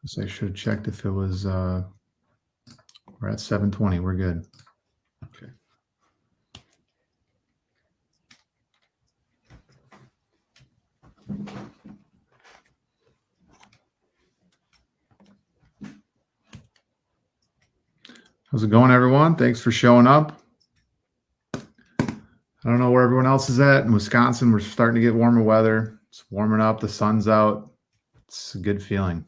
So I should have checked if it was, we're at 7:20. We're good. Okay. How's it going, everyone? Thanks for showing up. I don't know where everyone else is at. In Wisconsin, we're starting to get warmer weather. It's warming up. The sun's out. It's a good feeling.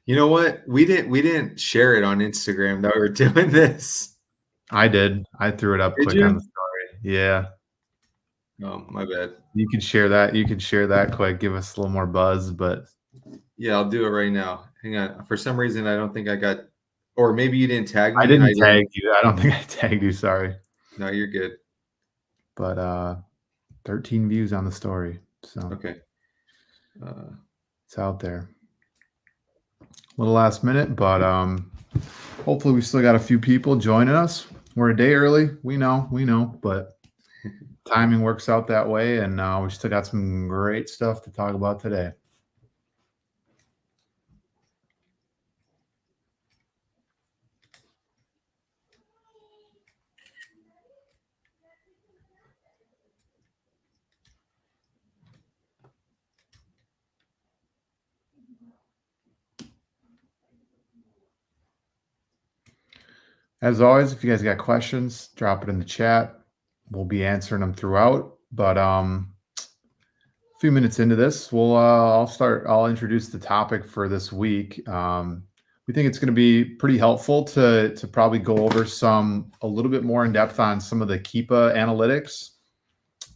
You know what? We didn't share it on Instagram that we were doing this. I did. I threw it up Did quick you? on the story. Yeah. Oh, my bad. You could share that. You could share that quick. Give us a little more buzz, but Yeah, I'll do it right now. Hang on. For some reason, I don't think I got, or maybe you didn't tag me. I didn't tag you. I don't think I tagged you. Sorry. No, you're good. But 13 views on the story. So Okay. it's out there. A little last minute, but hopefully we still got a few people joining us. We're a day early. We know, but timing works out that way, and we still got some great stuff to talk about today. As always, if you guys got questions, drop it in the chat. We'll be answering them throughout. But a few minutes into this, I'll introduce the topic for this week. We think it's going to be pretty helpful to probably go over a little bit more in depth on some of the Keepa analytics.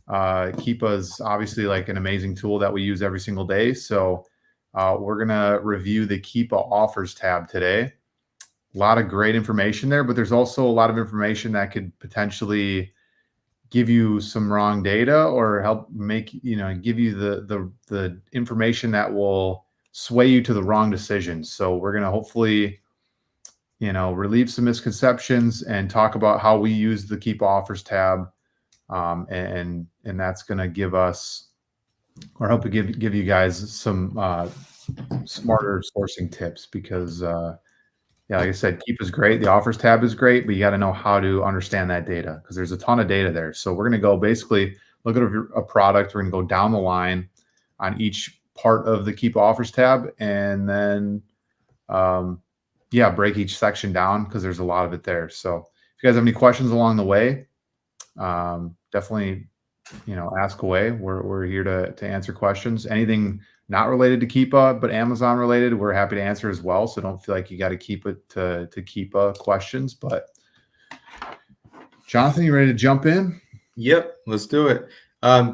Keepa is obviously like an amazing tool that we use every single day. So we're going to review the Keepa offers tab today. A lot of great information there, but there's also a lot of information that could potentially give you some wrong data or help give you the information that will sway you to the wrong decisions. So we're going to hopefully, relieve some misconceptions and talk about how we use the Keep Offers tab. And that's going to give us, or help to give you guys some smarter sourcing tips because, yeah, like I said, Keep is great. The offers tab is great, but you got to know how to understand that data because there's a ton of data there. So we're going to go basically look at a product. We're going to go down the line on each part of the Keep Offers tab and then, break each section down because there's a lot of it there. So if you guys have any questions along the way, definitely, ask away. We're here to answer questions. Anything not related to Keepa, but Amazon related, we're happy to answer as well. So don't feel like you got to keep it to Keepa questions. But Jonathan, you ready to jump in? Yep, let's do it.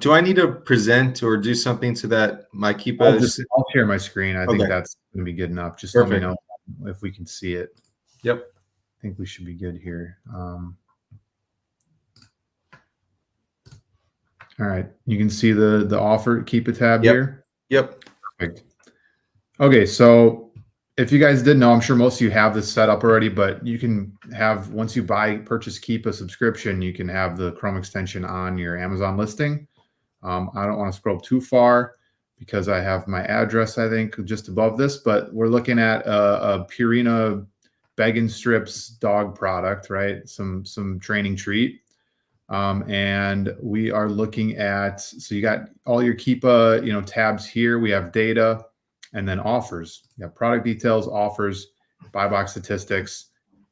Do I need to present or do something so that my Keepa? I'll share my screen. I think that's going to be good enough. Just let me know if we can see it. Yep. I think we should be good here. All right. You can see the offer Keepa tab here. Yep. Perfect. Okay. So if you guys didn't know, I'm sure most of you have this set up already, but you can have, once you purchase Keepa subscription, you can have the Chrome extension on your Amazon listing. I don't want to scroll too far because I have my address, I think, just above this, but we're looking at a Purina Bag and Strips dog product, right? Some training treat. And we are looking at, so you got all your Keepa, tabs here. We have data and then offers. You have product details, offers, buy box statistics.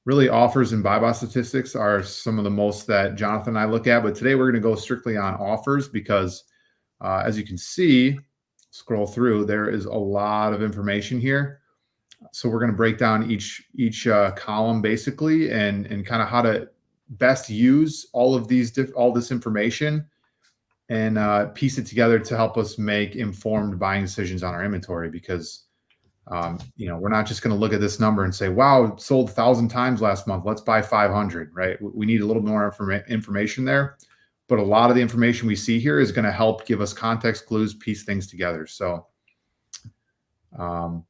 Really, offers and buy box statistics are some of the most that Jonathan and I look at. But today we're going to go strictly on offers because, as you can see, scroll through, there is a lot of information here. So we're going to break down each column basically and kind of how to best use all this information and piece it together to help us make informed buying decisions on our inventory because we're not just going to look at this number and say, wow, it sold 1,000 times last month, let's buy 500, right? We need a little more information there, but a lot of the information we see here is going to help give us context clues, piece things together. So I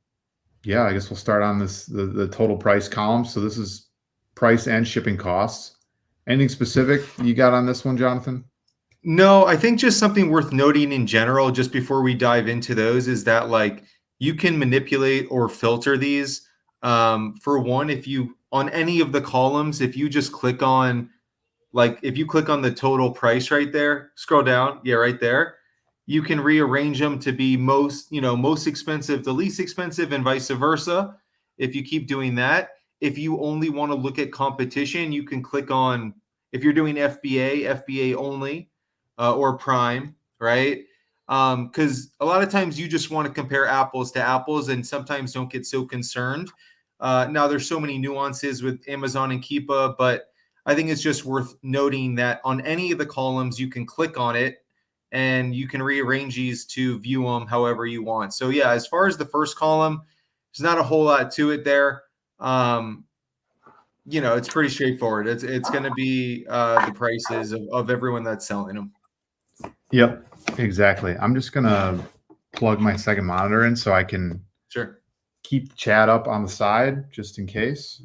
guess we'll start on the total price column. So this is price and shipping costs. Anything specific you got on this one, Jonathan? No, I think just something worth noting in general, just before we dive into those, is that like you can manipulate or filter these. For one, if you on any of the columns, if you just click on, like if you click on the total price right there, scroll down, yeah, right there, you can rearrange them to be most expensive to least expensive and vice versa. If you keep doing that, if you only want to look at competition, you can click on, if you're doing FBA only, or Prime, right? Because a lot of times you just want to compare apples to apples and sometimes don't get so concerned. Now there's so many nuances with Amazon and Keepa, but I think it's just worth noting that on any of the columns, you can click on it and you can rearrange these to view them however you want. So yeah, as far as the first column, there's not a whole lot to it there. It's pretty straightforward. It's going to be the prices of everyone that's selling them. Yep, exactly. I'm just gonna plug my second monitor in so I can Sure. keep the chat up on the side just in case.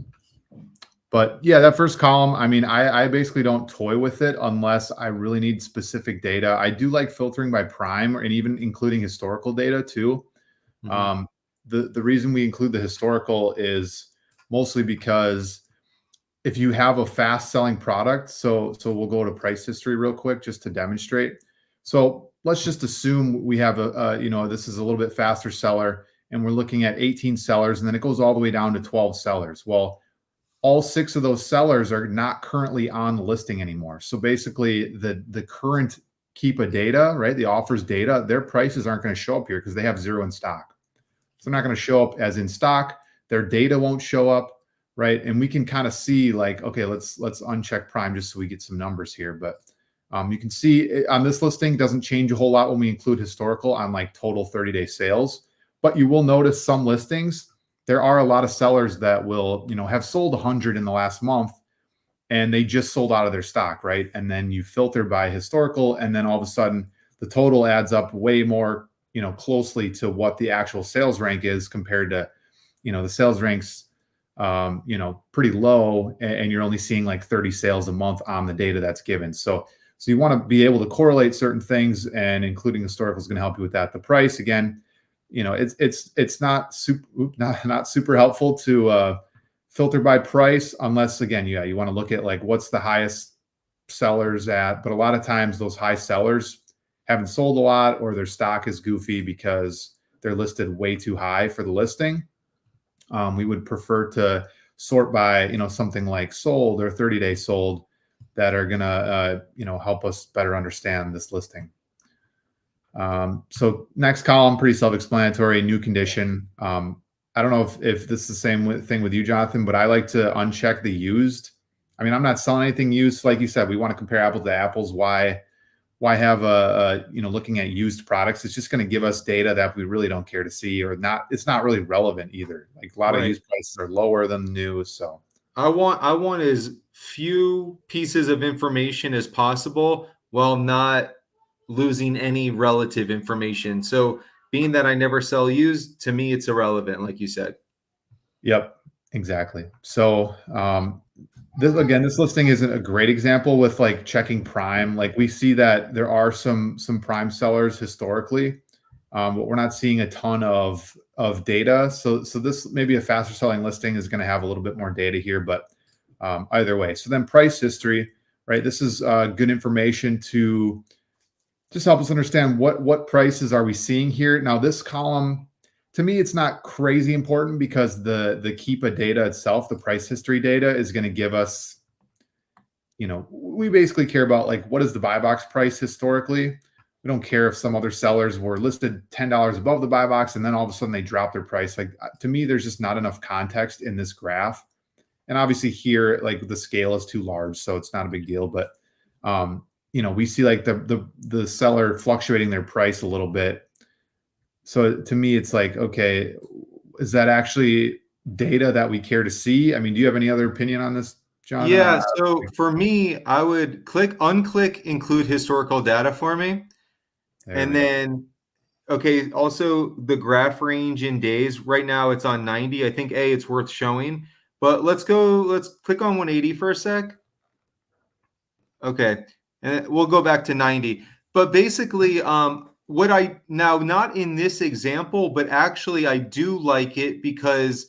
But yeah, that first column, I mean, I basically don't toy with it unless I really need specific data. I do like filtering by prime and even including historical data too. Mm-hmm. The reason we include the historical is mostly because if you have a fast selling product, so we'll go to price history real quick just to demonstrate. So let's just assume we have this is a little bit faster seller and we're looking at 18 sellers and then it goes all the way down to 12 sellers. Well, all 6 of those sellers are not currently on the listing anymore. So basically the current Keepa data, right? The offers data, their prices aren't going to show up here because they have 0 in stock. So they're not going to show up as in stock. Their data won't show up, right? And we can kind of see like, okay, let's uncheck Prime just so we get some numbers here. But you can see on this listing doesn't change a whole lot when we include historical on like total 30-day sales. But you will notice some listings, there are a lot of sellers that will, have sold 100 in the last month and they just sold out of their stock, right? And then you filter by historical and then all of a sudden the total adds up way more, closely to what the actual sales rank is compared to, the sales ranks, pretty low and you're only seeing like 30 sales a month on the data that's given. So you want to be able to correlate certain things and including historical is going to help you with that. The price, again, it's not super helpful to filter by price unless again, you want to look at like what's the highest sellers at, but a lot of times those high sellers haven't sold a lot or their stock is goofy because they're listed way too high for the listing. We would prefer to sort by, something like sold or 30-day sold that are gonna, help us better understand this listing. So next column, pretty self-explanatory, new condition. I don't know if this is the same thing with you, Jonathan, but I like to uncheck the used. I mean, I'm not selling anything used. Like you said, we want to compare apples to apples. Why have looking at used products? It's just going to give us data that we really don't care to see or not. It's not really relevant either. Like a lot of used prices are lower than new. So I want as few pieces of information as possible while not losing any relative information. So being that I never sell used, to me, it's irrelevant, like you said. Yep, exactly. So this listing isn't a great example with like checking Prime. Like we see that there are some Prime sellers historically, but we're not seeing a ton of data. So this maybe a faster selling listing is going to have a little bit more data here, but either way. So then price history, right? This is good information to just help us understand what prices are we seeing here. Now this column, to me, it's not crazy important because the Keepa data itself, the price history data, is going to give us, we basically care about like what is the buy box price historically. We don't care if some other sellers were listed $10 above the buy box and then all of a sudden they drop their price. Like to me, there's just not enough context in this graph. And obviously here, like the scale is too large, so it's not a big deal. But we see like the seller fluctuating their price a little bit. So to me, it's like, okay, is that actually data that we care to see? I mean, do you have any other opinion on this, Jonathan? Yeah, so for me, I would unclick include historical data for me. And then, okay, also the graph range in days. Right now it's on 90. I think it's worth showing. But let's click on 180 for a sec. Okay, and we'll go back to 90. But basically, what I now, not in this example, but actually I do like it because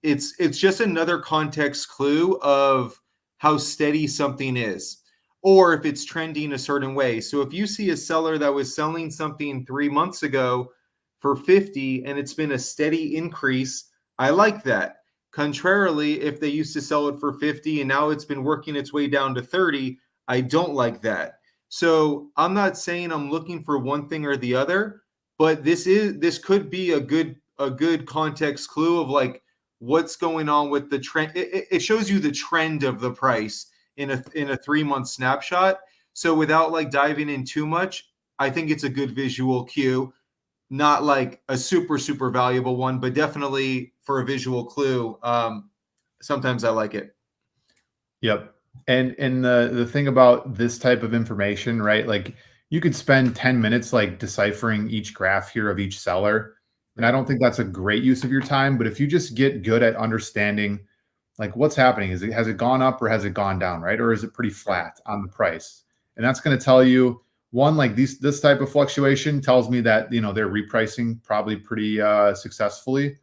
it's just another context clue of how steady something is, or if it's trending a certain way. So if you see a seller that was selling something 3 months ago for 50 and it's been a steady increase, I like that. Contrarily, if they used to sell it for 50 and now it's been working its way down to 30, I don't like that. So I'm not saying I'm looking for one thing or the other, but this could be a good context clue of like what's going on with the trend. It shows you the trend of the price in a 3 month snapshot. So without like diving in too much, I think it's a good visual cue. Not like a super valuable one, but definitely for a visual clue. Sometimes I like it. Yep. And the thing about this type of information, right? Like you could spend 10 minutes like deciphering each graph here of each seller. And I Right. don't think that's a great use of your time, but if you just get good at understanding like what's happening, has it gone up or has it gone down, right? Or is it pretty Right. flat on the price? And that's going to tell you one, like this type of fluctuation tells me that they're repricing probably pretty successfully.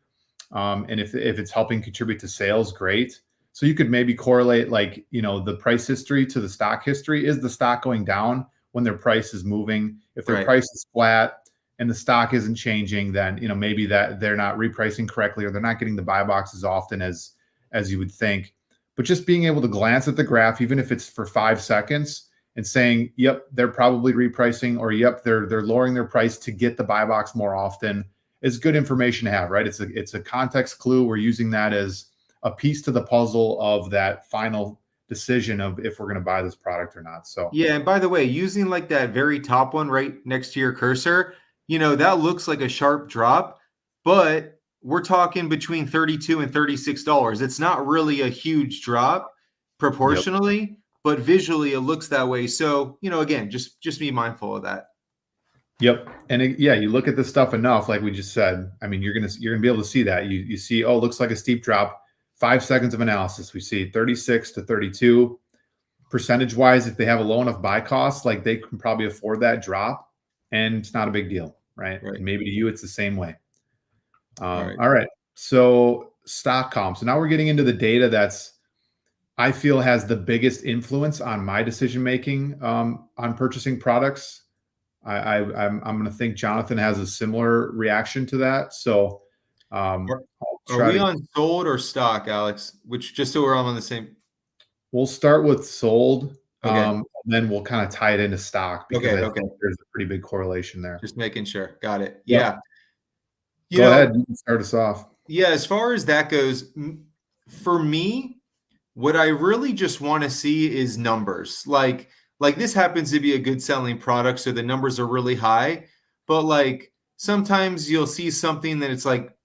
And if it's helping contribute to sales, great. So you could maybe correlate like the price history to the stock history. Is the stock going down when their price is moving? If their Right. price is flat and the stock isn't changing, then maybe that they're not repricing correctly or they're not getting the buy box as often as you would think. But just being able to glance at the graph, even if it's for 5 seconds, and saying, "Yep, they're probably repricing," or "Yep, they're lowering their price to get the buy box more often," is good information to have, right? It's a context clue. We're using that as a piece to the puzzle of that final decision of if we're going to buy this product or not. So, Yeah, and by the way, using like that very top one right next to your cursor, that looks like a sharp drop, but we're talking between 32 and $36. It's not really a huge drop yep, proportionally, but visually it looks that way. So, again, just be mindful of that. yep, and yeah, you look at this stuff enough, like we just said. I mean, you're gonna be able to see that. You see, oh, looks like a steep drop. 5 seconds of analysis, we see 36 to 32 percentage wise. If they have a low enough buy cost, like they can probably afford that drop, and it's not a big deal, right? Right. And maybe to you, it's the same way. All right. All right. So stock comp. So now we're getting into the data that's I feel has the biggest influence on my decision making on purchasing products. I'm going to think Jonathan has a similar reaction to that. So Are, I'll are try we to. on sold or stock, Alex? Which, just so we're all on the same. We'll start with sold, Okay. and then we'll kind of tie it into stock because Okay. I Okay. think there's a pretty big correlation there. Just making sure. Got it. Yep. Yeah. You Go ahead. know, You can start us off. yeah, as far as that goes, for me, what I really just want to see is numbers. Like this happens to be a good selling product, so the numbers are really high. But like sometimes you'll see something that it's like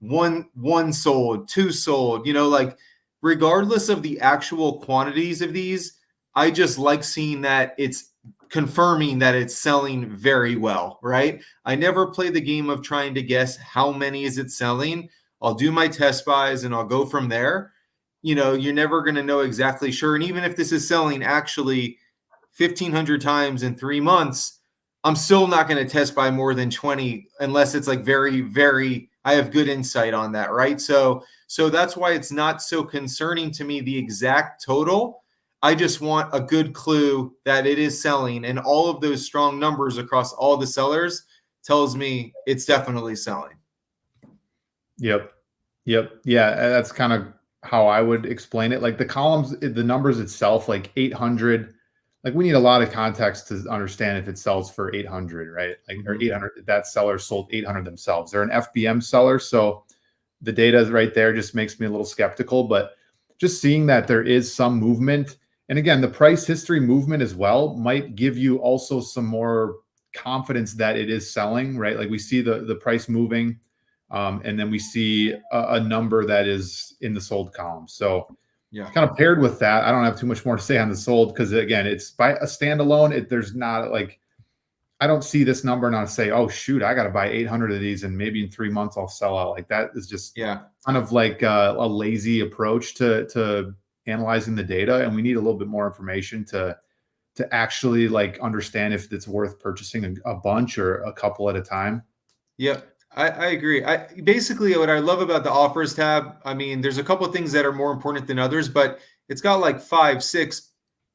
one sold, two sold, like regardless of the actual quantities of these, I just like seeing that it's confirming that it's selling very well, right? I never play the game of trying to guess how many is it selling. I'll do my test buys and I'll go from there. You're never going to know exactly sure. And even if this is selling actually 1,500 times in 3 months, I'm still not going to test by more than 20 unless it's like very, very, I have good insight on that, right? So that's why it's not so concerning to me the exact total. I just want a good clue that it is selling, and all of those strong numbers across all the sellers tells me it's definitely selling. Yep. Yep. Yeah, that's kind of how I would explain it. Like the columns, the numbers itself, like 800, like we need a lot of context to understand if it sells for 800, right? Like or Mhm. 800, that seller sold 800 themselves. They're an FBM seller, so the data is right there just makes me a little skeptical, but just seeing that there is some movement, and again, the price history movement as well might give you also some more confidence that it is selling, right? Like we see the price moving, and then we see a number that is in the sold column. So Yeah. kind of paired with that, I don't have too much more to say on the sold because again, it's by a standalone. There's not like I don't see this number and I say, oh shoot, I got to buy 800 of these and maybe in 3 months I'll sell out. Like that is just Yeah. kind of like a lazy approach to analyzing the data, and we need a little bit more information to actually like understand if it's worth purchasing a bunch or a couple at a time. Yep. I agree. I basically what I love about the offers tab, I mean, there's a couple of things that are more important than others, but it's got like 5, 6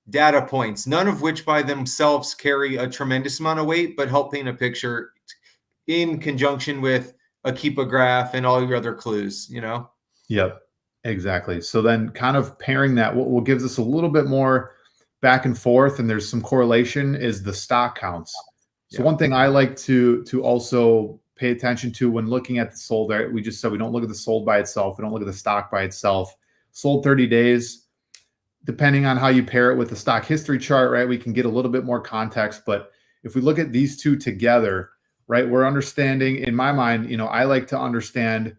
data points, none of which by themselves carry a tremendous amount of weight, but help paint a picture in conjunction with a Keepa graph and all your other clues, you know? Yep, exactly. So then kind of pairing that, what gives us a little bit more back and forth, and there's some correlation, is the stock counts. So Yeah. one thing I like to also pay attention to when looking at the sold, right? We just said we don't look at the sold by itself. We don't look at the stock by itself. Sold 30 days, depending on how you pair it with the stock history chart, right? We can get a little bit more context. But if we look at these two together, right, we're understanding, in my mind, I like to understand,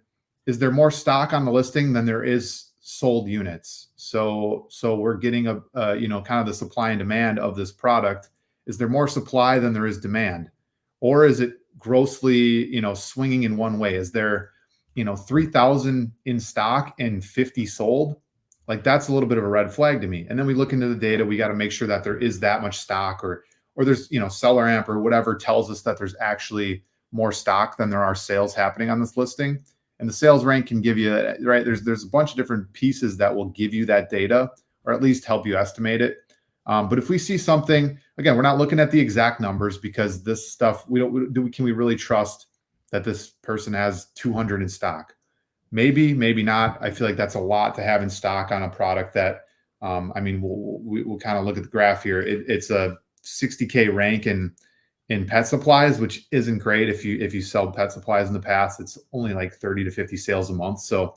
is there more stock on the listing than there is sold units? So we're getting a kind of the supply and demand of this product. Is there more supply than there is demand? Or is it grossly, swinging in one way? Is there, 3,000 in stock and 50 sold? Like that's a little bit of a red flag to me. And then we look into the data, we got to make sure that there is that much stock, or there's, seller amp or whatever tells us that there's actually more stock than there are sales happening on this listing. And the sales rank can give you, right, there's a bunch of different pieces that will give you that data, or at least help you estimate it. But if we see something, again, we're not looking at the exact numbers, because this stuff, can we really trust that this person has 200 in stock? Maybe, maybe not. I feel like that's a lot to have in stock on a product that, I mean, we'll kind of look at the graph here. It's a 60K rank in pet supplies, which isn't great. If you sell pet supplies in the past, it's only like 30 to 50 sales a month. So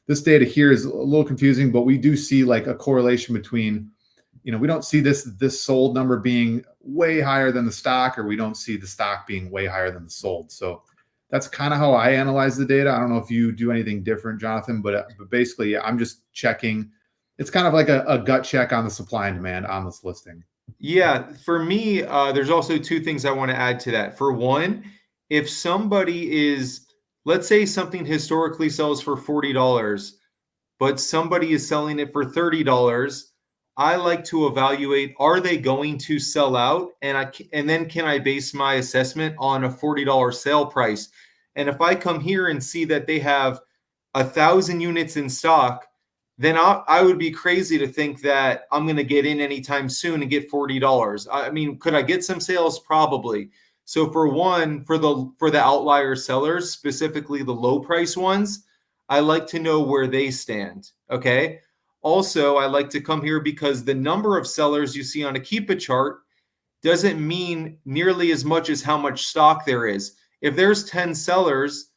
this data here is a little confusing, but we do see like a correlation between, we don't see this sold number being way higher than the stock, or we don't see the stock being way higher than the sold. So that's kind of how I analyze the data. I don't know if you do anything different, Jonathan, but basically I'm just checking. It's kind of like a gut check on the supply and demand on this listing. Yeah, for me, there's also two things I want to add to that. For one, if somebody is, let's say something historically sells for $40, but somebody is selling it for $30, I like to evaluate, are they going to sell out? And then can I base my assessment on a $40 sale price? And if I come here and see that they have 1,000 units in stock, then I would be crazy to think that I'm going to get in anytime soon and get $40. I mean, could I get some sales? Probably. So for one, for the outlier sellers, specifically the low price ones, I like to know where they stand. Okay. Also, I like to come here because the number of sellers you see on a Keepa chart doesn't mean nearly as much as how much stock there is. If there's 10 sellers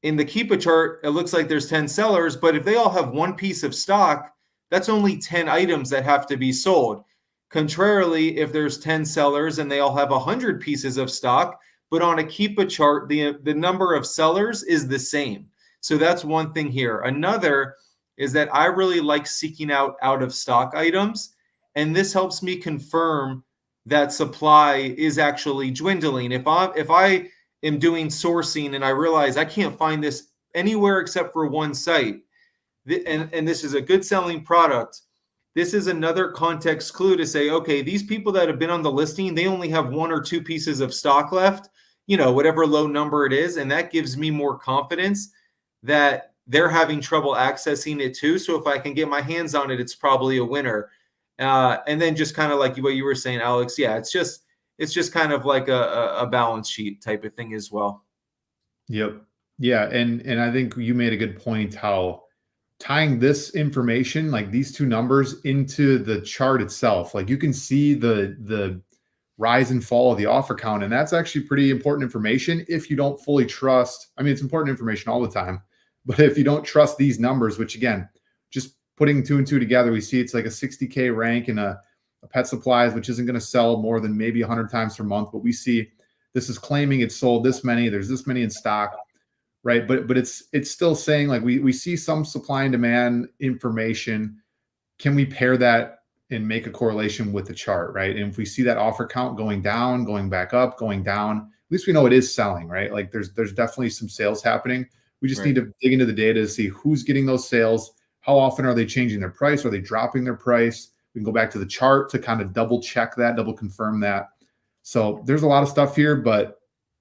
in the Keepa chart, it looks like there's 10 sellers, but if they all have one piece of stock, that's only 10 items that have to be sold. Contrarily, if there's 10 sellers and they all have 100 pieces of stock, but on a Keepa chart, the number of sellers is the same. So that's one thing here. Another is that I really like seeking out of stock items, and this helps me confirm that supply is actually dwindling. If I am doing sourcing and I realize I can't find this anywhere except for one site, and this is a good selling product, this is another context clue to say, okay, these people that have been on the listing, they only have 1 or 2 pieces of stock left, whatever low number it is. And that gives me more confidence that they're having trouble accessing it too. So if I can get my hands on it, it's probably a winner. And then just kind of like what you were saying, Alex, yeah, it's just kind of like a balance sheet type of thing as well. Yep. Yeah. And I think you made a good point, how tying this information, like these two numbers, into the chart itself, like you can see the rise and fall of the offer count. And that's actually pretty important information if you don't fully trust. I mean, it's important information all the time, but if you don't trust these numbers, which again, just putting 2 and 2 together, we see it's like a 60K rank in a pet supplies, which isn't going to sell more than maybe 100 times per month. But we see this is claiming it's sold this many, there's this many in stock, right? But it's still saying, like, we see some supply and demand information. Can we pair that and make a correlation with the chart, right? And if we see that offer count going down, going back up, going down, at least we know it is selling, right? Like there's definitely some sales happening. We just need to dig into the data to see who's getting those sales. How often are they changing their price? Are they dropping their price? We can go back to the chart to kind of double check that, double confirm that. So there's a lot of stuff here, but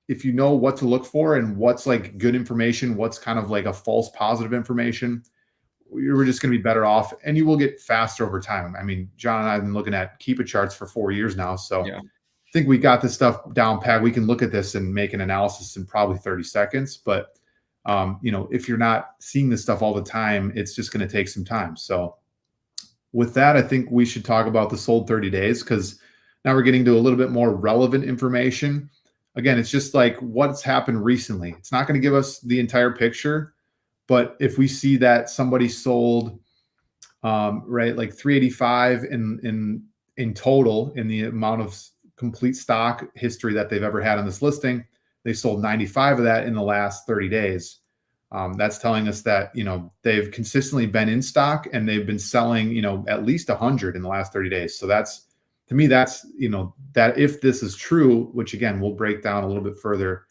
if you know what to look for and what's like good information, what's kind of like a false positive information, you're just going to be better off, and you will get faster over time. I mean, John and I have been looking at Keepa charts for 4 years now. So Yeah. I think we got this stuff down pat. We can look at this and make an analysis in probably 30 seconds. But, if you're not seeing this stuff all the time, it's just going to take some time. So with that, I think we should talk about the sold 30 days, because now we're getting to a little bit more relevant information. Again, it's just like what's happened recently. It's not going to give us the entire picture, but if we see that somebody sold, right, like 385 in total in the amount of complete stock history that they've ever had on this listing, they sold 95 of that in the last 30 days. That's telling us that they've consistently been in stock and they've been selling at least 100 in the last 30 days. So that's, to me, that's that if this is true, which again we'll break down a little bit further,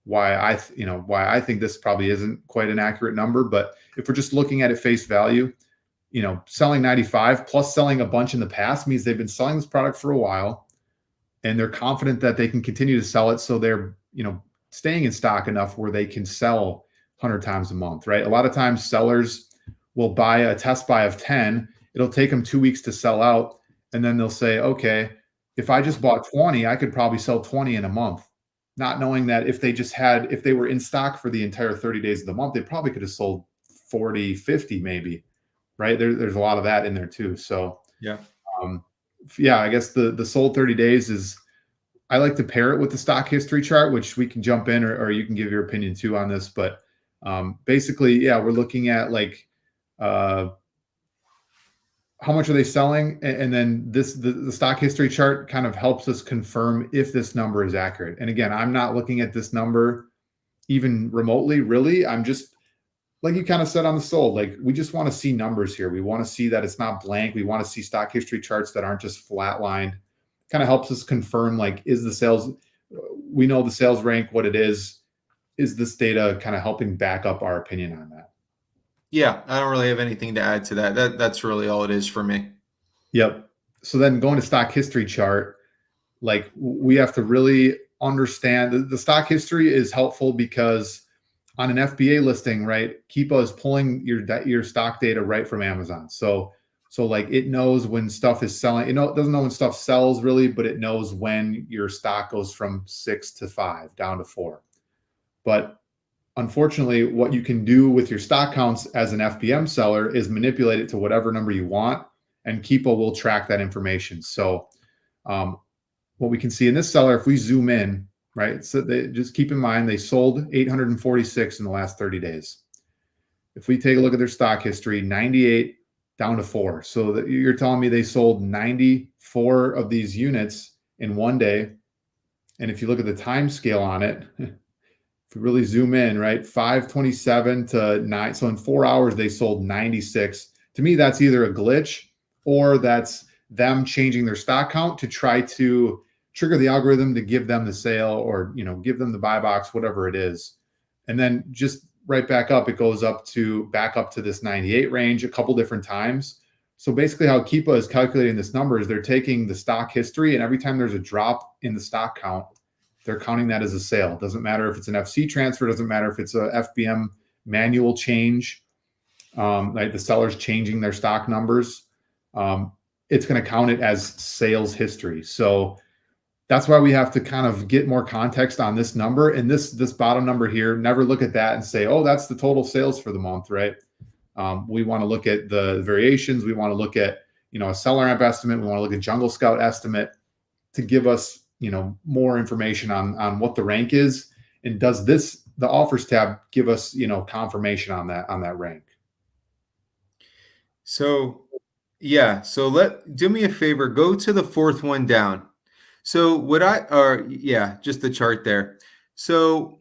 why I think this probably isn't quite an accurate number. But if we're just looking at it face value, selling 95 plus selling a bunch in the past means they've been selling this product for a while and they're confident that they can continue to sell it. So they're, staying in stock enough where they can sell 100 times a month, right? A lot of times sellers will buy a test buy of 10. It'll take them 2 weeks to sell out. And then they'll say, okay, if I just bought 20, I could probably sell 20 in a month. Not knowing that if they were in stock for the entire 30 days of the month, they probably could have sold 40, 50 maybe, right? There's a lot of that in there too. So Yeah. I guess the sold 30 days is, I like to pair it with the stock history chart, which we can jump in or you can give your opinion too on this. But basically, we're looking at like how much are they selling? And then the stock history chart kind of helps us confirm if this number is accurate. And again, I'm not looking at this number even remotely, really. I'm just, like you kind of said on the sold, like we just want to see numbers here. We want to see that it's not blank. We want to see stock history charts that aren't just flatlined. Kind of helps us confirm, like, is the sales, we know the sales rank, what it is this data kind of helping back up our opinion on that? Yeah, I don't really have anything to add to that. That's really all it is for me. Yep. So then going to stock history chart, like we have to really understand the stock history is helpful because on an FBA listing, right, Keepa is pulling your stock data right from Amazon. So like it knows when stuff is selling. It doesn't know when stuff sells really, but it knows when your stock goes from 6 to 5 down to 4. But unfortunately, what you can do with your stock counts as an FBM seller is manipulate it to whatever number you want, and Keepa will track that information. So what we can see in this seller, if we zoom in, right, so just keep in mind they sold 846 in the last 30 days. If we take a look at their stock history, 98 down to 4. So that you're telling me they sold 94 of these units in one day. And if you look at the time scale on it, if we really zoom in, right, 5:27 to 9. So in 4 hours, they sold 96. To me, that's either a glitch or that's them changing their stock count to try to trigger the algorithm to give them the sale or, give them the buy box, whatever it is. And then just right back up, it goes back up to this 98 range a couple different times. So basically how Keepa is calculating this number is they're taking the stock history, and every time there's a drop in the stock count, they're counting that as a sale. It doesn't matter if it's an FC transfer. It doesn't matter if it's a FBM manual change, like the seller's changing their stock numbers. It's going to count it as sales history. So that's why we have to kind of get more context on this number. And this bottom number here, never look at that and say, oh, that's the total sales for the month, right? We want to look at the variations. We want to look at, a seller amp estimate. We want to look at Jungle Scout estimate to give us, more information on what the rank is. And does the offers tab give us, confirmation on that rank? So do me a favor, go to the fourth one down. So just the chart there. So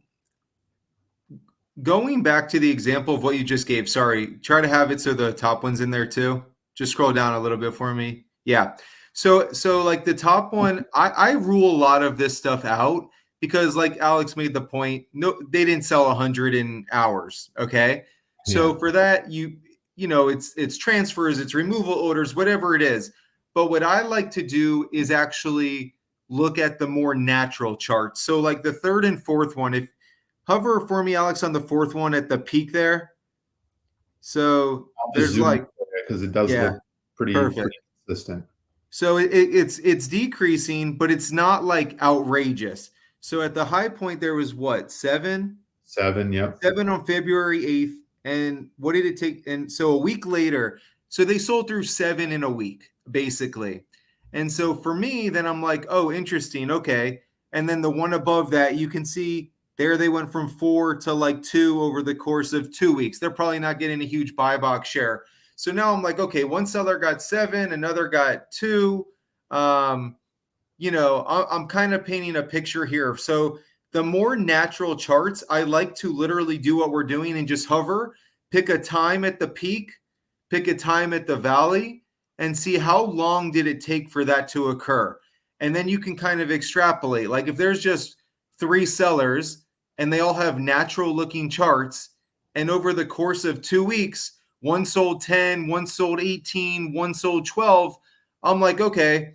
going back to the example of what you just gave, sorry, try to have it so the top one's in there too. Just scroll down a little bit for me. Yeah. So like the top one, I rule a lot of this stuff out because like Alex made the point, no, they didn't sell 100 in hours. Okay. So for that, it's transfers, it's removal orders, whatever it is. But what I like to do is actually look at the more natural charts. So like the third and fourth one, if hover for me, Alex, on the fourth one at the peak there. So I'll just there's zoom like, because it does yeah, look pretty perfect. consistent. So it's decreasing, but it's not like outrageous. So at the high point, there was what, 7? 7, yep. 7 on February 8th. And what did it take? And so a week later, so they sold through 7 in a week, basically. And so for me, then I'm like, oh, interesting. Okay. And then the one above that, you can see there they went from 4 to like 2 over the course of 2 weeks. They're probably not getting a huge buy box share. So now I'm like, okay, one seller got 7, another got 2. I'm kind of painting a picture here. So the more natural charts, I like to literally do what we're doing and just hover, pick a time at the peak, pick a time at the valley, and see how long did it take for that to occur. And then you can kind of extrapolate. Like if there's just 3 sellers and they all have natural looking charts, and over the course of 2 weeks, one sold 10, one sold 18, one sold 12, I'm like, okay,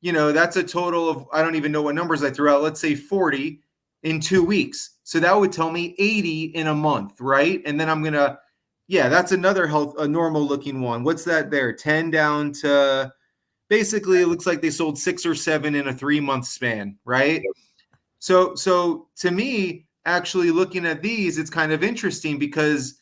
that's a total of, I don't even know what numbers I threw out. Let's say 40 in 2 weeks. So that would tell me 80 in a month, right? And then I'm going to, yeah, that's another a normal looking one. What's that there? 10 down to basically, it looks like they sold 6 or 7 in a 3-month span, right? So to me, actually looking at these, it's kind of interesting because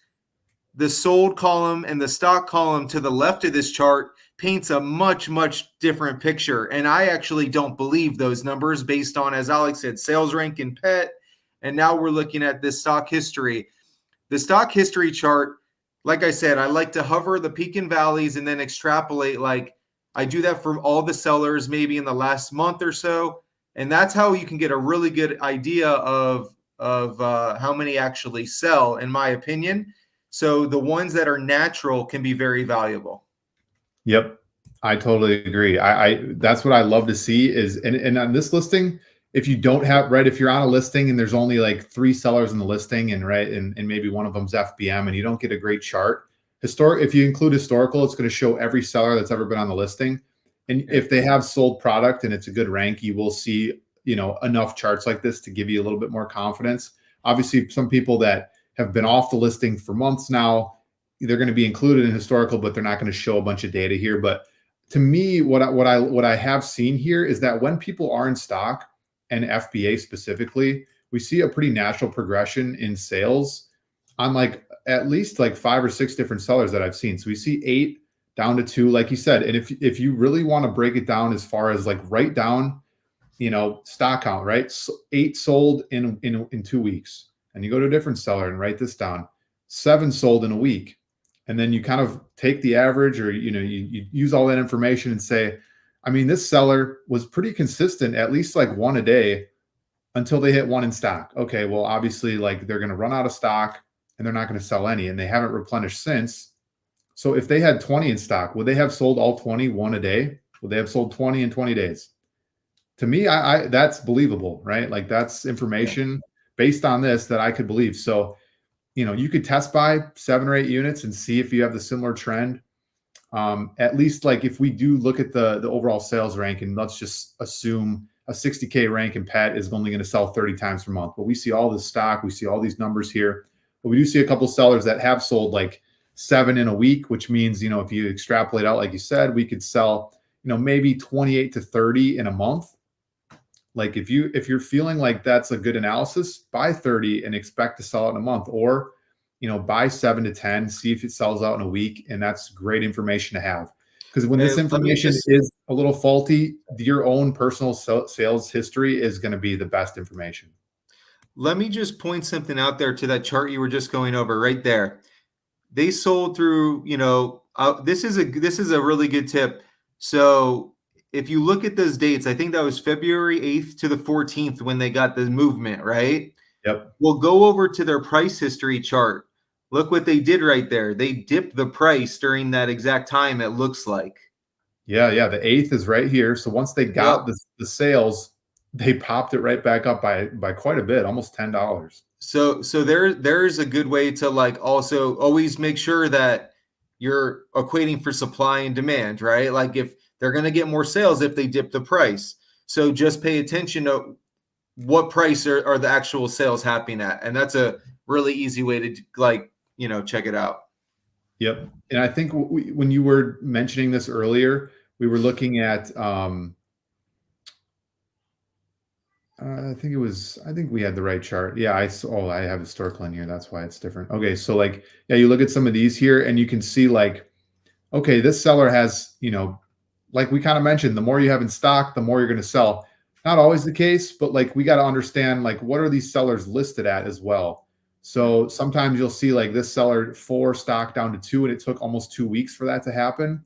the sold column and the stock column to the left of this chart paints a much, much different picture. And I actually don't believe those numbers based on, as Alex said, sales rank and pet. And now we're looking at this stock history. The stock history chart, like I said, I like to hover the peak and valleys and then extrapolate. Like I do that for all the sellers maybe in the last month or so. And that's how you can get a really good idea of how many actually sell, in my opinion. So the ones that are natural can be very valuable. Yep. I totally agree. I that's what I love to see is and on this listing, if you don't have right, if you're on a listing and there's only like 3 sellers in the listing and right, and maybe one of them's FBM and you don't get a great chart, if you include historical, it's going to show every seller that's ever been on the listing. And if they have sold product and it's a good rank, you will see, enough charts like this to give you a little bit more confidence. Obviously, some people that have been off the listing for months now, they're going to be included in historical, but they're not going to show a bunch of data here. But to me, what I have seen here is that when people are in stock and FBA specifically, we see a pretty natural progression in sales on like at least like 5 or 6 different sellers that I've seen. So we see 8 down to 2, like you said. And if you really want to break it down as far as like write down, stock count, right? So 8 sold in 2 weeks, and you go to a different seller and write this down. 7 sold in a week. And then you kind of take the average or, you use all that information and say, I mean, this seller was pretty consistent, at least like 1 a day until they hit 1 in stock. Okay, well, obviously like they're going to run out of stock and they're not going to sell any, and they haven't replenished since. So if they had 20 in stock, would they have sold all 20 1 a day? Would they have sold 20 in 20 days? To me, I that's believable, right? Like that's information based on this that I could believe. So, you could test buy 7 or 8 units and see if you have the similar trend. At least like if we do look at the overall sales rank, and let's just assume a 60K rank in pet is only going to sell 30 times per month. But we see all this stock, we see all these numbers here. But we do see a couple sellers that have sold like 7 in a week, which means, if you extrapolate out, like you said, we could sell, maybe 28 to 30 in a month. Like if you're feeling like that's a good analysis, buy 30 and expect to sell it in a month, or buy 7 to 10, see if it sells out in a week, and that's great information to have. Because when this information is a little faulty, your own personal sales history is going to be the best information. Let me just point something out there to that chart you were just going over right there. They sold through, this is a really good tip. So if you look at those dates, I think that was February 8th to the 14th when they got the movement, right? Yep. We'll go over to their price history chart. Look what they did right there. They dipped the price during that exact time, it looks like. Yeah. The 8th is right here. So once they got the sales, they popped it right back up by quite a bit, almost $10. So there's a good way to like also always make sure that you're equating for supply and demand, right? Like if they're going to get more sales if they dip the price. So just pay attention to what price are the actual sales happening at. And that's a really easy way to check it out. Yep. And I think when you were mentioning this earlier, we were looking at, I think we had the right chart. Yeah, I have historical in here. That's why it's different. Okay. So like, yeah, you look at some of these here and you can see like, okay, this seller has, like we kind of mentioned, the more you have in stock, the more you're going to sell. Not always the case, but like we got to understand like what are these sellers listed at as well. So sometimes you'll see like this seller 4 stock down to 2, and it took almost 2 weeks for that to happen.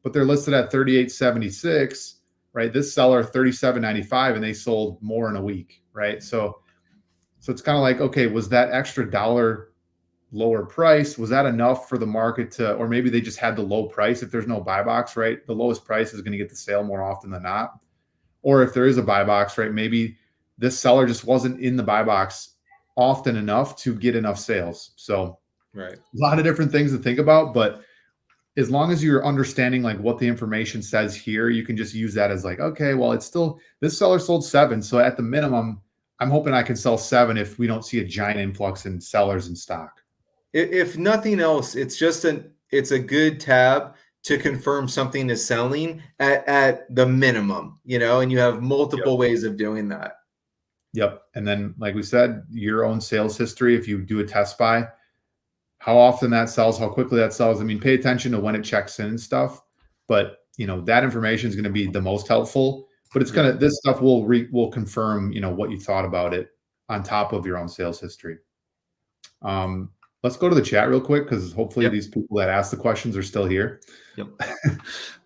But they're listed at 38.76, right? This seller 37.95, and they sold more in a week, right? So it's kind of like, okay, was that extra dollar lower price, was that enough for the market to, or maybe they just had the low price? If there's no buy box, right, the lowest price is going to get the sale more often than not. Or if there is a buy box, right, maybe this seller just wasn't in the buy box often enough to get enough sales. So Right. a lot of different things to think about, but as long as you're understanding like what the information says here, you can just use that as like, okay, well, it's still, this seller sold 7, so at the minimum I'm hoping I can sell 7 if we don't see a giant influx in sellers in stock. If nothing else, it's a good tab to confirm something is selling at the minimum, and you have multiple ways of doing that. Yep. And then, like we said, your own sales history, if you do a test buy, how often that sells, how quickly that sells. I mean, pay attention to when it checks in and stuff. But, that information is going to be the most helpful. But it's going to, this stuff will confirm, what you thought about it on top of your own sales history. Let's go to the chat real quick because hopefully these people that asked the questions are still here. Yep.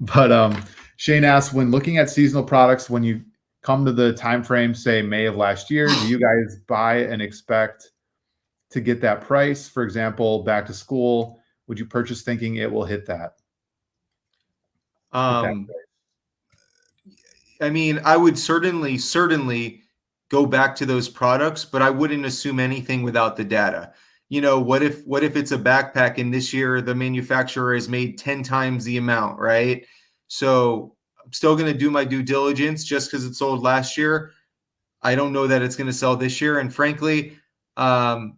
But Shane asked, when looking at seasonal products, when you come to the time frame, say May of last year, do you guys buy and expect to get that price? For example, back to school, would you purchase thinking it will hit that? I mean, I would certainly go back to those products, but I wouldn't assume anything without the data. What if it's a backpack and this year the manufacturer has made 10 times the amount, right? So I'm still going to do my due diligence just because it sold last year. I don't know that it's going to sell this year. And frankly, but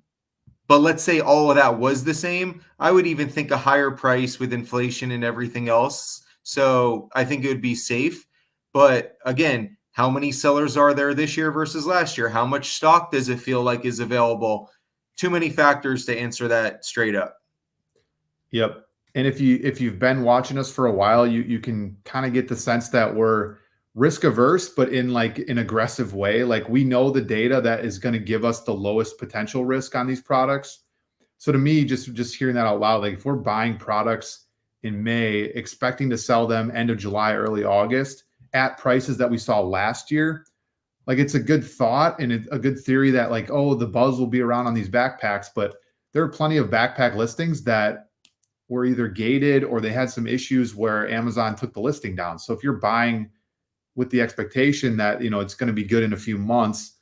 let's say all of that was the same, I would even think a higher price with inflation and everything else. So I think it would be safe. But again, how many sellers are there this year versus last year? How much stock does it feel like is available? Too many factors to answer that straight up. Yep. And if you've been watching us for a while, you can kind of get the sense that we're risk averse, but in like an aggressive way. Like we know the data that is going to give us the lowest potential risk on these products. So to me, just hearing that out loud, like if we're buying products in May, expecting to sell them end of July, early August at prices that we saw last year, like it's a good thought and a good theory that like, oh, the buzz will be around on these backpacks, but there are plenty of backpack listings that were either gated or they had some issues where Amazon took the listing down. So if you're buying with the expectation that, it's going to be good in a few months,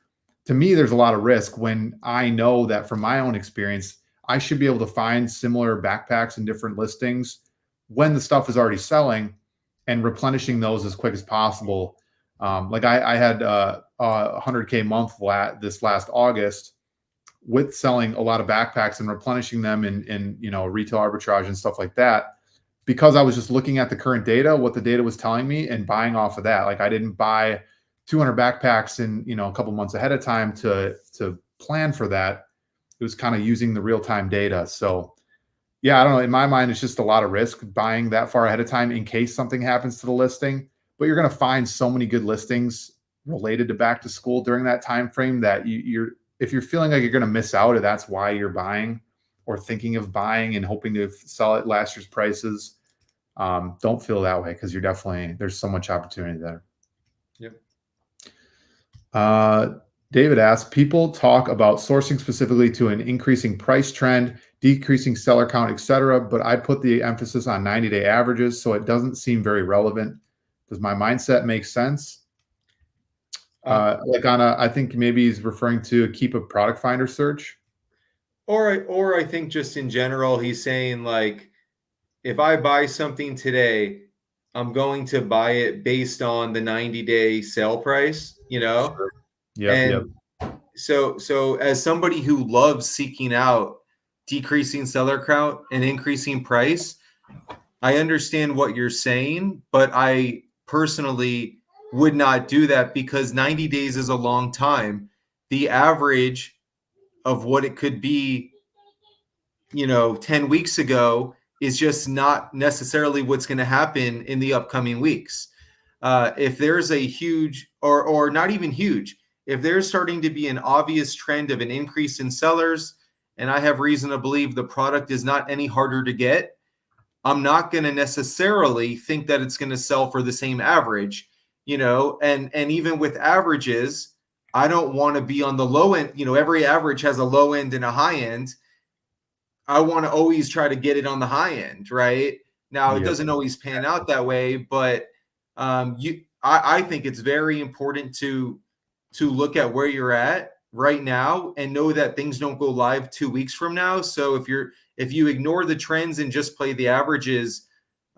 to me, there's a lot of risk when I know that from my own experience, I should be able to find similar backpacks in different listings when the stuff is already selling and replenishing those as quick as possible. Like I had a 100K month this last August with selling a lot of backpacks and replenishing them in retail arbitrage and stuff like that, because I was just looking at the current data, what the data was telling me, and buying off of that. Like I didn't buy 200 backpacks in a couple months ahead of time to plan for that. It was kind of using the real-time data. So yeah, I don't know. In my mind, it's just a lot of risk buying that far ahead of time in case something happens to the listing. But you're going to find so many good listings related to back to school during that time frame that if you're feeling like you're going to miss out, or that's why you're buying or thinking of buying and hoping to sell at last year's prices, don't feel that way, because there's so much opportunity there. Yep. David asks, people talk about sourcing specifically to an increasing price trend, decreasing seller count, etc., but I put the emphasis on 90-day averages, so it doesn't seem very relevant. Does my mindset make sense? I think maybe he's referring to a Keepa product finder search. Or I think just in general, he's saying like, if I buy something today, I'm going to buy it based on the 90-day sale price, you know? Sure. Yep. Yep. And so as somebody who loves seeking out decreasing seller count and increasing price, I understand what you're saying, but I personally would not do that because 90 days is a long time. The average of what it could be, 10 weeks ago is just not necessarily what's going to happen in the upcoming weeks. If there's a huge, or not even huge, if there's starting to be an obvious trend of an increase in sellers, and I have reason to believe the product is not any harder to get, I'm not going to necessarily think that it's going to sell for the same average, and even with averages, I don't want to be on the low end. Every average has a low end and a high end. I want to always try to get it on the high end, right? Now it Yep. doesn't always pan out that way, but I think it's very important to look at where you're at right now and know that things don't go live 2 weeks from now. So if you ignore the trends and just play the averages,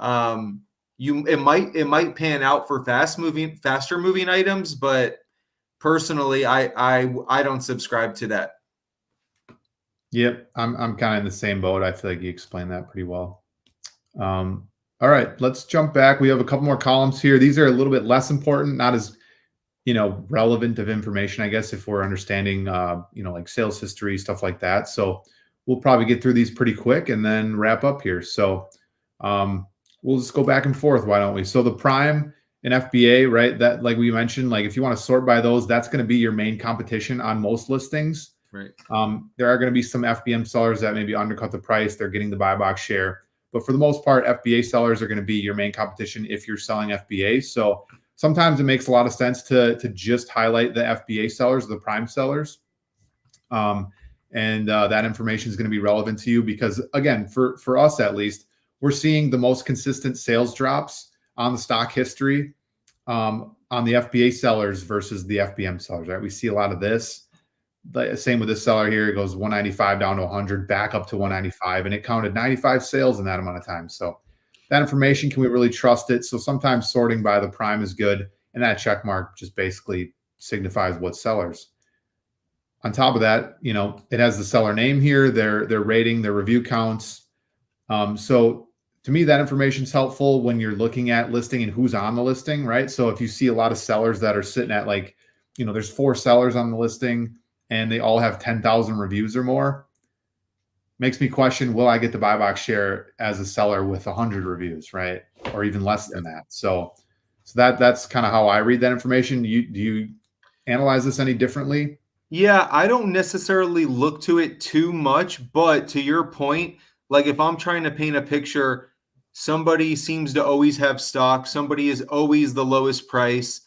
it might pan out for faster moving items, but personally, I don't subscribe to that. Yep. I'm kind of in the same boat. I feel like you explained that pretty well. All right, let's jump back. We have a couple more columns here. These are a little bit less important, not as relevant of information, I guess, if we're understanding like sales history, stuff like that. So we'll probably get through these pretty quick and then wrap up here. So we'll just go back and forth. Why don't we? So the prime and FBA, right? That, like we mentioned, like if you want to sort by those, that's going to be your main competition on most listings. Right. There are going to be some FBM sellers that maybe undercut the price. They're getting the buy box share. But for the most part, FBA sellers are going to be your main competition if you're selling FBA. So sometimes it makes a lot of sense to just highlight the FBA sellers, the prime sellers. And that information is going to be relevant to you because, again, for us at least, we're seeing the most consistent sales drops on the stock history on the FBA sellers versus the FBM sellers, right? We see a lot of this. The same with this seller here. It goes 195 down to 100, back up to 195, and it counted 95 sales in that amount of time. So that information, can we really trust it? So sometimes sorting by the prime is good, and that check mark just basically signifies what sellers. On top of that, it has the seller name here, their rating, their review counts. So to me, that information is helpful when you're looking at listing and who's on the listing, right? So if you see a lot of sellers that are sitting at there's 4 sellers on the listing and they all have 10,000 reviews or more, makes me question, will I get the buy box share as a seller with 100 reviews, right? Or even less than that. So that's kind of how I read that information. Do you analyze this any differently? Yeah, I don't necessarily look to it too much, but to your point, like if I'm trying to paint a picture, somebody seems to always have stock, somebody is always the lowest price,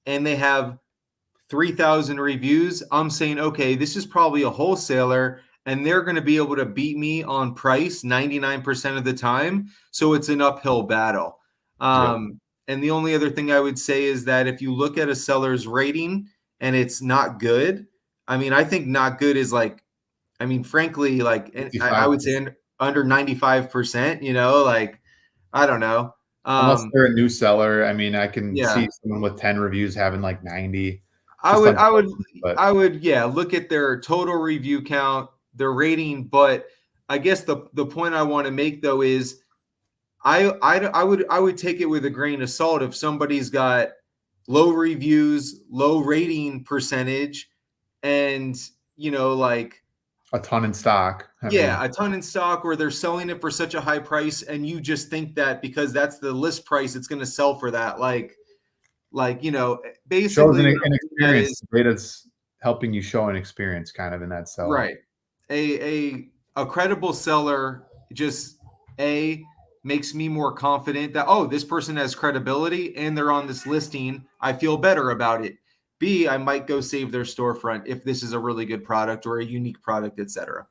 and they have 3,000 reviews. I'm saying, okay, this is probably a wholesaler and they're going to be able to beat me on price 99% of the time. So it's an uphill battle. Yep. And the only other thing I would say is that if you look at a seller's rating and it's not good, I mean, I think not good is frankly, I would say under 95%, I don't know. Unless they're a new seller. I mean, I can Yeah. see someone with 10 reviews having like 90. I Just would, I would, unfortunate, but I would, yeah, look at their total review count, their rating. But I guess the point I want to make though is I would take it with a grain of salt if somebody's got low reviews, low rating percentage, and a ton in stock. I mean, a ton in stock, or they're selling it for such a high price, and you just think that because that's the list price, it's going to sell for that. shows Basically, an what I'm getting at experience. is The data's helping you show an experience kind of in that sell. right. A credible seller just makes me more confident that, oh, this person has credibility and they're on this listing. I feel better about it. B, I might go save their storefront if this is a really good product or a unique product, etc.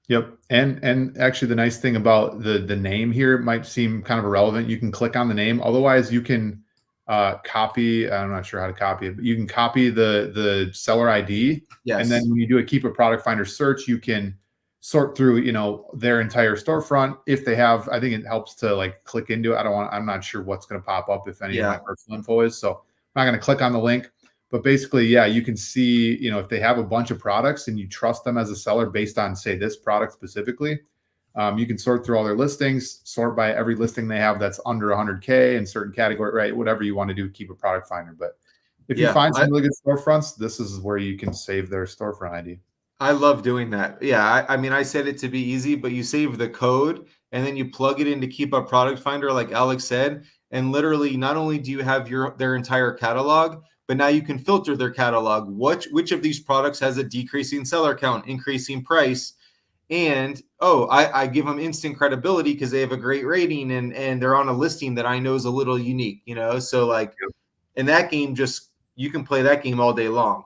Yep. And actually the nice thing about the name here might seem kind of irrelevant. You can click on the name. Otherwise you can copy, I'm not sure how to copy it, but you can copy the seller ID. And then Yes. when you do a Keepa product finder search, you can sort through, their entire storefront. If they have, I think it helps to like click into it. I'm not sure what's going to pop up if any of my Yeah. personal info is. So I'm not going to click on the link. But basically, yeah, you can see, if they have a bunch of products and you trust them as a seller based on, say, this product specifically, you can sort through all their listings, sort by every listing they have that's under 100K in certain category, right? Whatever you want to do, keep a product finder. But if you Yeah. find some really good storefronts, this is where you can save their storefront ID. I love doing that. Yeah, I mean, I said it to be easy, but you save the code and then you plug it in to keep a product finder, like Alex said, and literally, not only do you have their entire catalog, but now you can filter their catalog. Which of these products has a decreasing seller count, increasing price, and I give them instant credibility because they have a great rating and they're on a listing that I know is a little unique. So like in that game, just you can play that game all day long.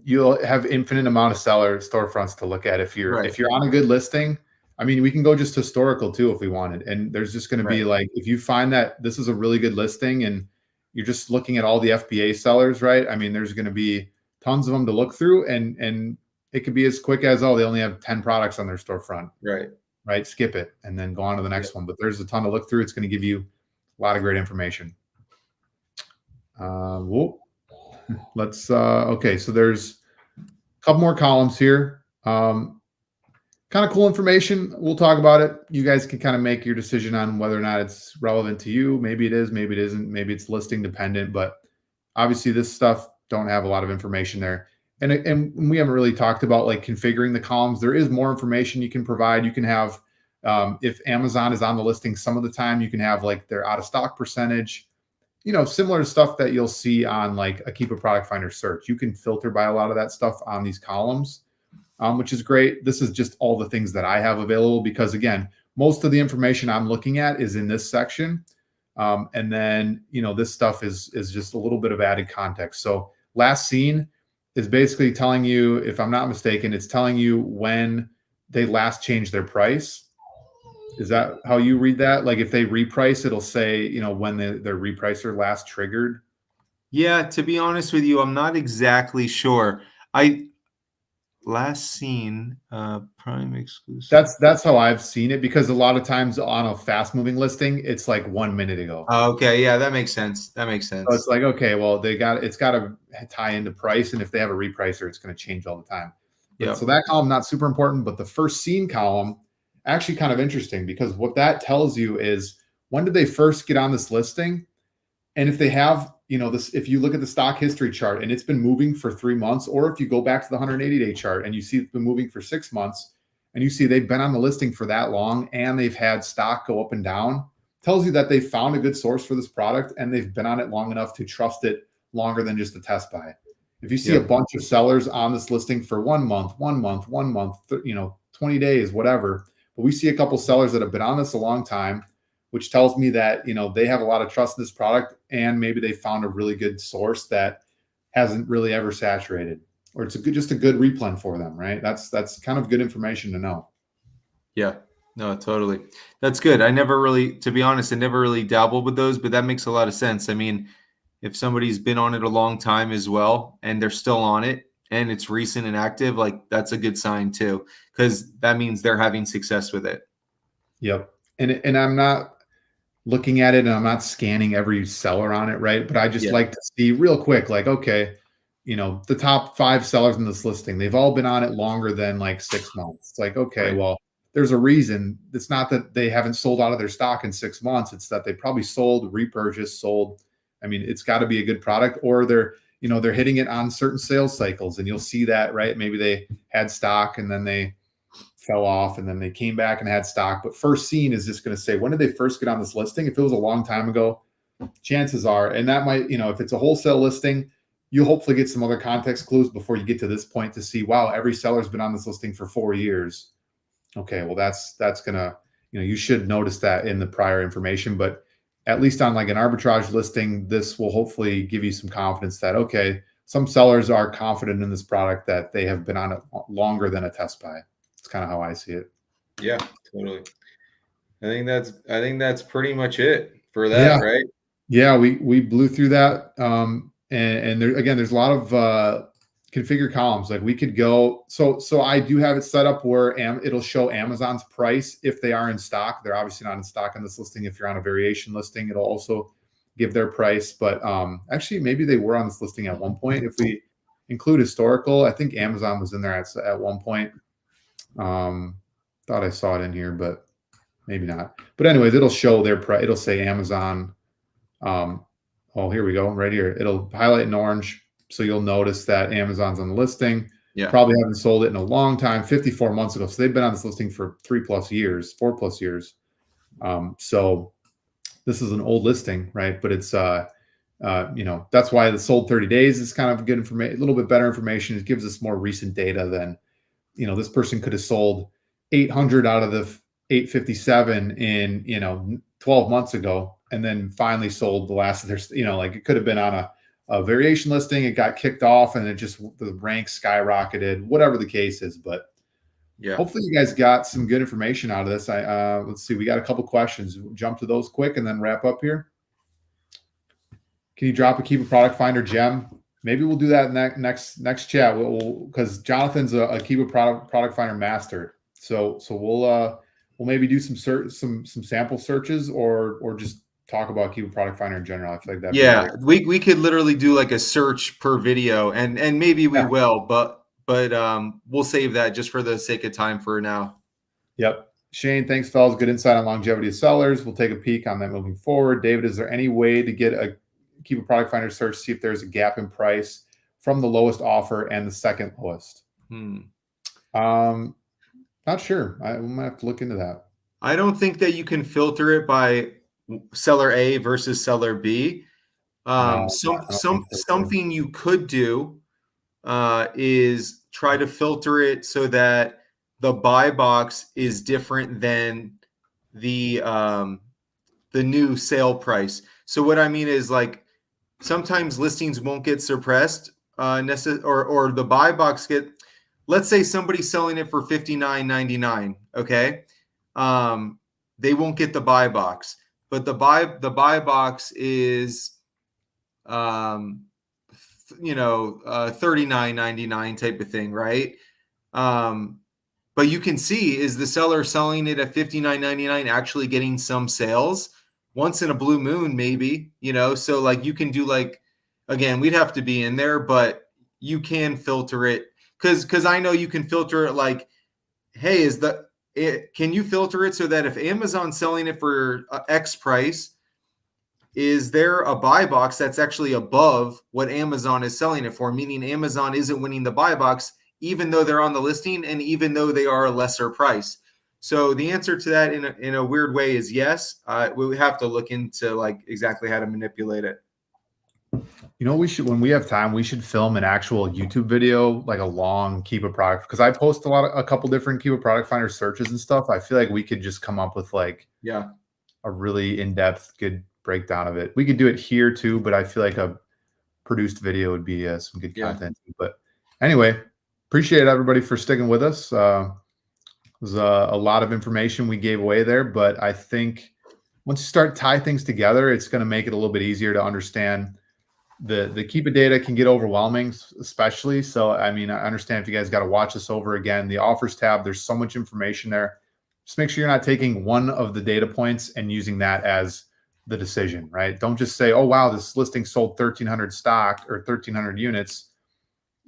You'll have infinite amount of seller storefronts to look at if you're Right. if you're on a good listing. I mean, we can go just historical too if we wanted. And there's just going to be Right. like, if you find that this is a really good listing and you're just looking at all the FBA sellers, right? I mean, there's going to be tons of them to look through, and it could be as quick as, they only have 10 products on their storefront, Right. right? Skip it and then go on to the next Yeah. one. But there's a ton to look through. It's going to give you a lot of great information. Whoop. Let's okay, so there's a couple more columns here. Kind of cool information. We'll talk about it. You guys can kind of make your decision on whether or not it's relevant to you. Maybe it is, maybe it isn't, maybe it's listing dependent, but obviously this stuff don't have a lot of information there. And we haven't really talked about like configuring the columns. There is more information you can provide. You can have, if Amazon is on the listing, some of the time you can have like their out of stock percentage, similar to stuff that you'll see on like a Keepa product finder search. You can filter by a lot of that stuff on these columns, which is great. This is just all the things that I have available because, again, most of the information I'm looking at is in this section. And then, this stuff is just a little bit of added context. So last seen is basically telling you, if I'm not mistaken, it's telling you when they last changed their price. Is that how you read that? Like if they reprice, it'll say, when their repricer last triggered. Yeah, to be honest with you, I'm not exactly sure. I last seen Prime exclusive. That's how I've seen it, because a lot of times on a fast moving listing, it's like 1 minute ago. Okay, yeah, that makes sense. That makes So it's sense. like, okay, well, it's got to tie into price, and if they have a repricer, it's going to change all the time. But Yeah. so that column not super important, but the first seen column actually kind of interesting, because what that tells you is when did they first get on this listing, and if they have, this, if you look at the stock history chart and it's been moving for 3 months, or if you go back to the 180-day chart and you see it's been moving for 6 months, and you see they've been on the listing for that long and they've had stock go up and down, tells you that they found a good source for this product and they've been on it long enough to trust it longer than just a test buy. If you see a bunch of sellers on this listing for 1 month, 20 days, whatever, but we see a couple sellers that have been on this a long time, which tells me that, they have a lot of trust in this product, and maybe they found a really good source that hasn't really ever saturated, or it's just a good replen for them, right? That's kind of good information to know. Yeah. No, totally. That's good. To be honest, I never really dabbled with those, but that makes a lot of sense. I mean, if somebody's been on it a long time as well and they're still on it and it's recent and active, like that's a good sign too, because that means they're having success with it. Yep. And I'm not looking at it and I'm not scanning every seller on it, right? But I just Yeah. like to see real quick, like, okay, the top 5 sellers in this listing, they've all been on it longer than like 6 months. It's like, okay, Right. well, there's a reason. It's not that they haven't sold out of their stock in 6 months. It's that they probably sold, repurchased, sold. I mean, it's got to be a good product, or they're hitting it on certain sales cycles, and you'll see that, right? Maybe they had stock and then they fell off and then they came back and had stock. But first seen is just going to say, when did they first get on this listing? If it was a long time ago, chances are, and that might, if it's a wholesale listing, you'll hopefully get some other context clues before you get to this point to see, wow, every seller's been on this listing for 4 years. Okay, well, that's gonna, you should notice that in the prior information. But at least on like an arbitrage listing, this will hopefully give you some confidence that, okay, some sellers are confident in this product, that they have been on it longer than a test buy. It's kind of how I see it. Yeah, totally. I think that's pretty much it for Yeah. that, right? Yeah, we blew through that. And there, again, there's a lot of configure columns. Like we could go, so I do have it set up where it'll show Amazon's price if they are in stock. They're obviously not in stock on this listing. If you're on a variation listing, it'll also give their price. But actually, maybe they were on this listing at one point. If we include historical, I think Amazon was in there at one point. Thought I saw it in here, but maybe not. But anyways, it'll show their price. It'll say Amazon. Oh, here we go. Right here. It'll highlight in orange. So you'll notice that Amazon's on the listing. Yeah. Probably haven't sold it in a long time, 54 months ago. So they've been on this listing for 3+ years, 4+ years. So this is an old listing, right? But it's, that's why it sold 30 days. It's kind of good information, a little bit better information. It gives us more recent data than, this person could have sold 800 out of the 857 in, 12 months ago, and then finally sold the last of their, like it could have been on a variation listing. It got kicked off and it just, the rank skyrocketed, whatever the case is. But yeah, hopefully you guys got some good information out of this. Let's see, we got a couple questions. We'll jump to those quick and then wrap up here. Can you drop a Keepa product finder gem? Maybe we'll do that in that next chat. Because Jonathan's a Keepa product finder master. So we'll maybe do some sample searches or just talk about Keepa product finder in general. I feel like that. Yeah, we could literally do like a search per video, and maybe we will, but we'll save that just for the sake of time for now. Yep. Shane, thanks, fellas. Good insight on longevity of sellers. We'll take a peek on that moving forward. David, is there any way to get a Keepa product finder search, see if there's a gap in price from the lowest offer and the second lowest? Not sure. We might have to look into that. I don't think that you can filter it by seller A versus seller B. Something you could do is try to filter it so that the buy box is different than the new sale price. So what I mean is, like, sometimes listings won't get suppressed or the buy box let's say somebody's selling it for $59.99. Okay. They won't get the buy box, but the buy box is, $39.99 type of thing. Right. But you can see, is the seller selling it at $59.99 actually getting some sales? Once in a blue moon, maybe, so like you can do, like, again, we'd have to be in there, but you can filter it because I know you can filter it like, hey, can you filter it so that if Amazon's selling it for X price, is there a buy box that's actually above what Amazon is selling it for? Meaning Amazon isn't winning the buy box, even though they're on the listing and even though they are a lesser price. So the answer to that in a weird way is yes. We have to look into like exactly how to manipulate it. We should, when we have time, we should film an actual YouTube video, like a long Keepa product, because I post a couple different Keepa product finder searches and stuff. I feel like we could just come up with like a really in-depth, good breakdown of it. We could do it here too, but I feel like a produced video would be some good content. But anyway, appreciate everybody for sticking with us. It was a lot of information we gave away there, but I think once you start tie things together, it's going to make it a little bit easier to understand. The Keepa data can get overwhelming, especially. So, I mean, I understand if you guys got to watch this over again. The offers tab, there's so much information there. Just make sure you're not taking one of the data points and using that as the decision, right? Don't just say, oh, wow, this listing sold 1,300 stock or 1,300 units.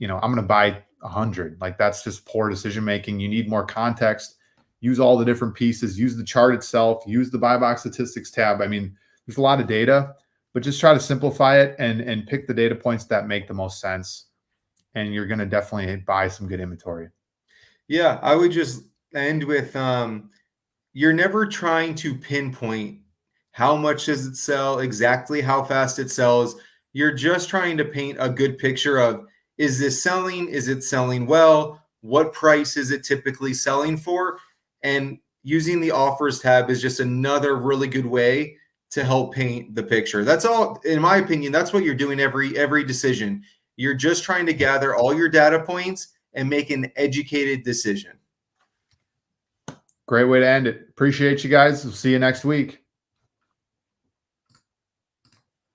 I'm going to buy 100. Like, that's just poor decision making. You need more context. Use all the different pieces. Use the chart itself. Use the buy box statistics tab. I mean, there's a lot of data, but just try to simplify it and pick the data points that make the most sense. And you're going to definitely buy some good inventory. Yeah, I would just end with you're never trying to pinpoint how much does it sell, exactly how fast it sells. You're just trying to paint a good picture of, is this selling? Is it selling well? What price is it typically selling for? And using the offers tab is just another really good way to help paint the picture. That's all, in my opinion, that's what you're doing every decision. You're just trying to gather all your data points and make an educated decision. Great way to end it. Appreciate you guys. We'll see you next week.